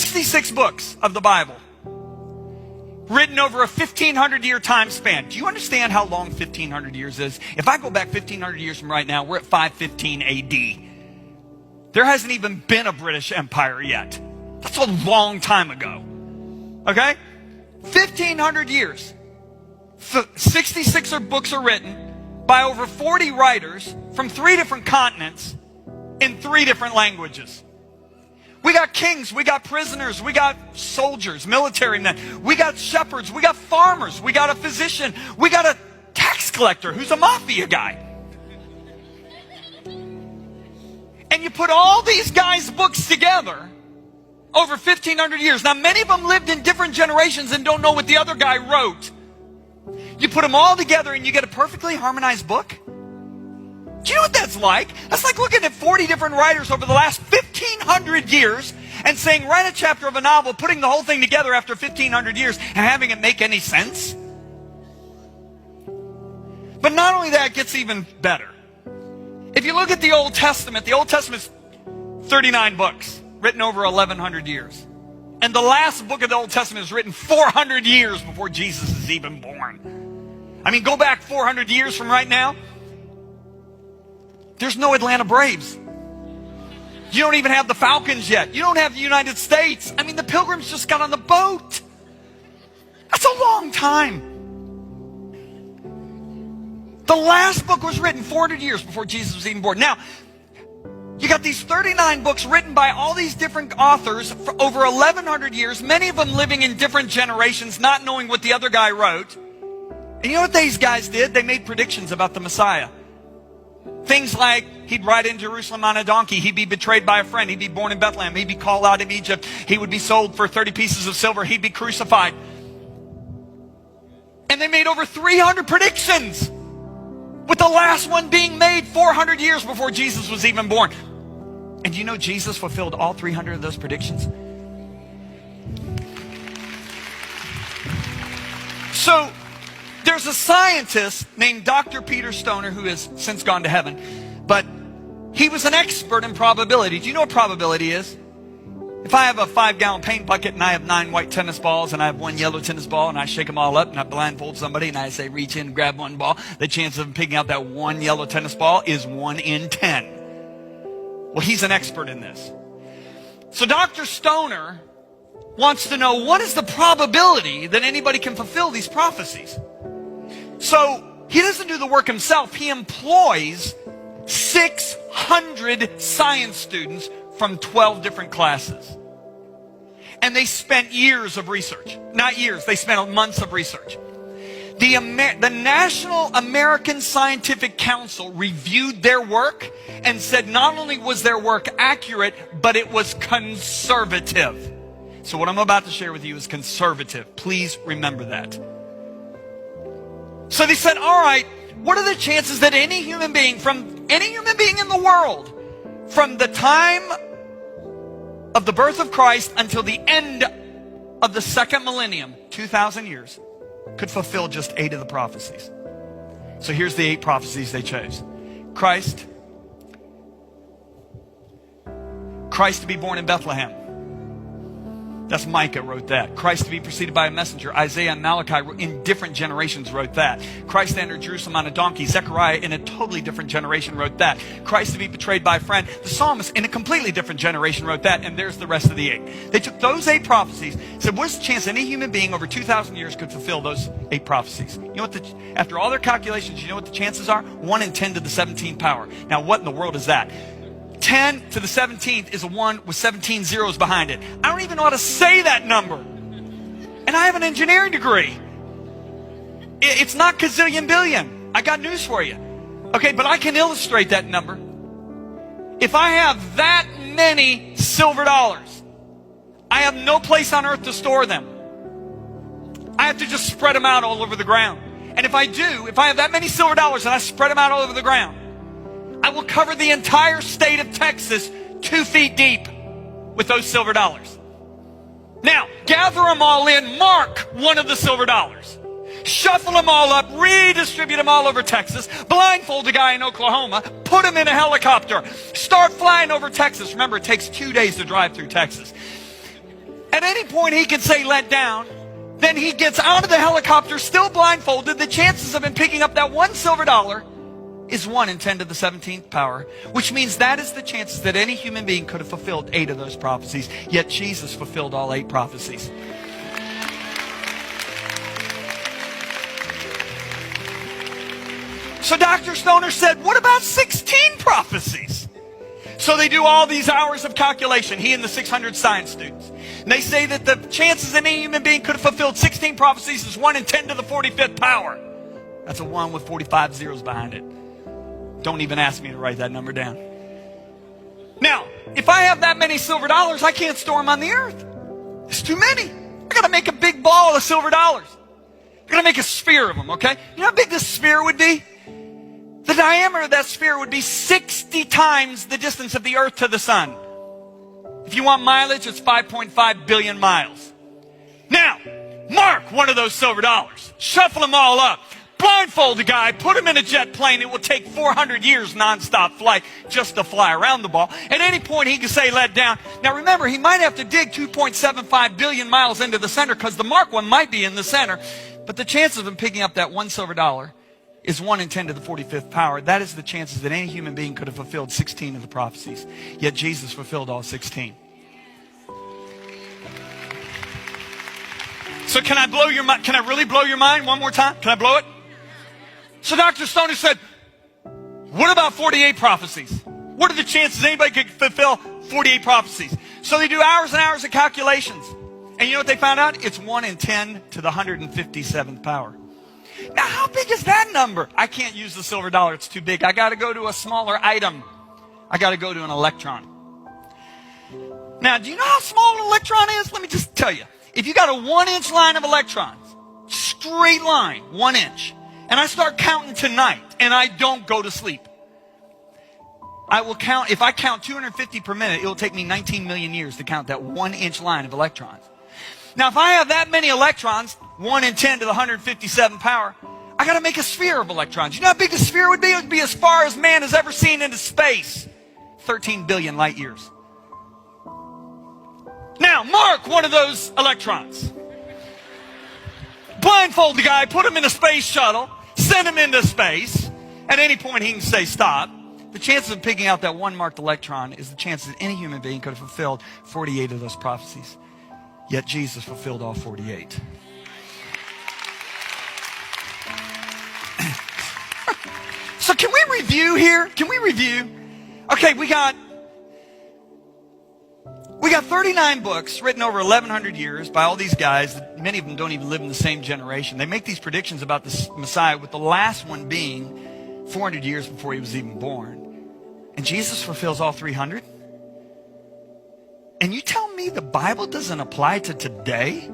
66 books of the Bible, written over a 1,500-year time span. Do you understand how long 1,500 years is? If I go back 1,500 years from right now, we're at 515 AD. There hasn't even been a British Empire yet. That's a long time ago. Okay? 1,500 years. 66 books are written by over 40 writers from 3 different continents in 3 different languages. We got kings, we got prisoners, we got soldiers, military men, we got shepherds, we got farmers, we got a physician, we got a tax collector who's a mafia guy. And you put all these guys' books together over 1,500 years. Now, many of them lived in different generations and don't know what the other guy wrote. You put them all together and you get a perfectly harmonized book. Do you know what that's like? That's like looking at 40 different writers over the last 1,500 years and saying, write a chapter of a novel, putting the whole thing together after 1,500 years and having it make any sense. But not only that, it gets even better. If you look at the Old Testament's 39 books, written over 1,100 years. And the last book of the Old Testament is written 400 years before Jesus is even born. I mean, go back 400 years from right now. There's no Atlanta Braves. You don't even have the Falcons yet. You don't have the United States. I mean, the Pilgrims just got on the boat. That's a long time. The last book was written 400 years before Jesus was even born. Now, you got these 39 books written by all these different authors for over 1,100 years, many of them living in different generations, not knowing what the other guy wrote. And you know what these guys did? They made predictions about the Messiah. Things like he'd ride in Jerusalem on a donkey, he'd be betrayed by a friend, he'd be born in Bethlehem, he'd be called out of Egypt, he would be sold for 30 pieces of silver, he'd be crucified. And they made over 300 predictions, with the last one being made 400 years before Jesus was even born. And you know Jesus fulfilled all 300 of those predictions? So, there's a scientist named Dr. Peter Stoner who has since gone to heaven, but he was an expert in probability. Do you know what probability is? If I have a 5-gallon paint bucket and I have 9 white tennis balls and I have 1 yellow tennis ball and I shake them all up and I blindfold somebody and I say reach in and grab 1 ball, the chance of picking out that 1 yellow tennis ball is 1 in 10. Well, he's an expert in this. So Dr. Stoner wants to know, what is the probability that anybody can fulfill these prophecies? So he doesn't do the work himself. He employs 600 science students from 12 different classes. And they spent years of research. Not years, they spent months of research. The National American Scientific Council reviewed their work and said not only was their work accurate, but it was conservative. So what I'm about to share with you is conservative. Please remember that. So they said, all right, what are the chances that any human being in the world, from the time of the birth of Christ until the end of the second millennium, 2,000 years, could fulfill just 8 of the prophecies? So here's the 8 prophecies they chose. Christ to be born in Bethlehem. That's Micah wrote that. Christ to be preceded by a messenger. Isaiah and Malachi in different generations wrote that. Christ to enter Jerusalem on a donkey. Zechariah in a totally different generation wrote that. Christ to be betrayed by a friend. The psalmist in a completely different generation wrote that. And there's the rest of the 8. They took those 8 prophecies, said, what's the chance any human being over 2,000 years could fulfill those 8 prophecies? You know what after all their calculations, you know what the chances are? 1 in 10 to the 17th power. Now what in the world is that? 10 to the 17th is a 1 with 17 zeros behind it. I don't even know how to say that number. And I have an engineering degree. It's not gazillion billion. I got news for you. Okay, but I can illustrate that number. If I have that many silver dollars, I have no place on earth to store them. I have to just spread them out all over the ground. And if I have that many silver dollars and I spread them out all over the ground, I will cover the entire state of Texas 2 feet deep with those silver dollars. Now, gather them all in, mark one of the silver dollars. Shuffle them all up, redistribute them all over Texas, blindfold a guy in Oklahoma, put him in a helicopter, start flying over Texas. Remember, it takes 2 days to drive through Texas. At any point he can say let down. Then he gets out of the helicopter still blindfolded. The chances of him picking up that one silver dollar is 1 in 10 to the 17th power, which means that is the chances that any human being could have fulfilled 8 of those prophecies. Yet Jesus fulfilled all 8 prophecies. So Dr. Stoner said, what about 16 prophecies? So they do all these hours of calculation, he and the 600 science students. And they say that the chances that any human being could have fulfilled 16 prophecies is 1 in 10 to the 45th power. That's a 1 with 45 zeros behind it. Don't even ask me to write that number down. Now, if I have that many silver dollars, I can't store them on the earth. It's too many. I got to make a big ball of silver dollars. I got to make a sphere of them, okay? You know how big this sphere would be? The diameter of that sphere would be 60 times the distance of the earth to the sun. If you want mileage, it's 5.5 billion miles. Now, mark one of those silver dollars. Shuffle them all up. Blindfold the guy, put him in a jet plane. It will take 400 years nonstop flight just to fly around the ball. At any point, he can say let down. Now remember, he might have to dig 2.75 billion miles into the center because the mark one might be in the center. But the chances of him picking up that one silver dollar is 1 in 10 to the 45th power. That is the chances that any human being could have fulfilled 16 of the prophecies. Yet Jesus fulfilled all 16. So can I blow your mind? Can I really blow your mind one more time? Can I blow it? So Dr. Stoner said, what about 48 prophecies? What are the chances anybody could fulfill 48 prophecies? So they do hours and hours of calculations. And you know what they found out? It's 1 in 10 to the 157th power. Now, how big is that number? I can't use the silver dollar. It's too big. I got to go to a smaller item. I got to go to an electron. Now, do you know how small an electron is? Let me just tell you. If you got a 1-inch line of electrons, straight line, 1 inch, and I start counting tonight, and I don't go to sleep, I will count, if I count 250 per minute, it will take me 19 million years to count that 1-inch line of electrons. Now, if I have that many electrons, 1 in 10 to the 157th power, I got to make a sphere of electrons. You know how big the sphere would be? It would be as far as man has ever seen into space. 13 billion light years. Now, mark one of those electrons. Blindfold the guy, put him in a space shuttle, send him into space. At any point, he can say stop. The chances of picking out that one marked electron is the chances that any human being could have fulfilled 48 of those prophecies. Yet Jesus fulfilled all 48. So can we review here? Can we review? Okay, we got 39 books written over 1,100 years by all these guys. Many of them don't even live in the same generation. They make these predictions about the Messiah, with the last one being 400 years before he was even born. And Jesus fulfills all 300? And you tell me the Bible doesn't apply to today?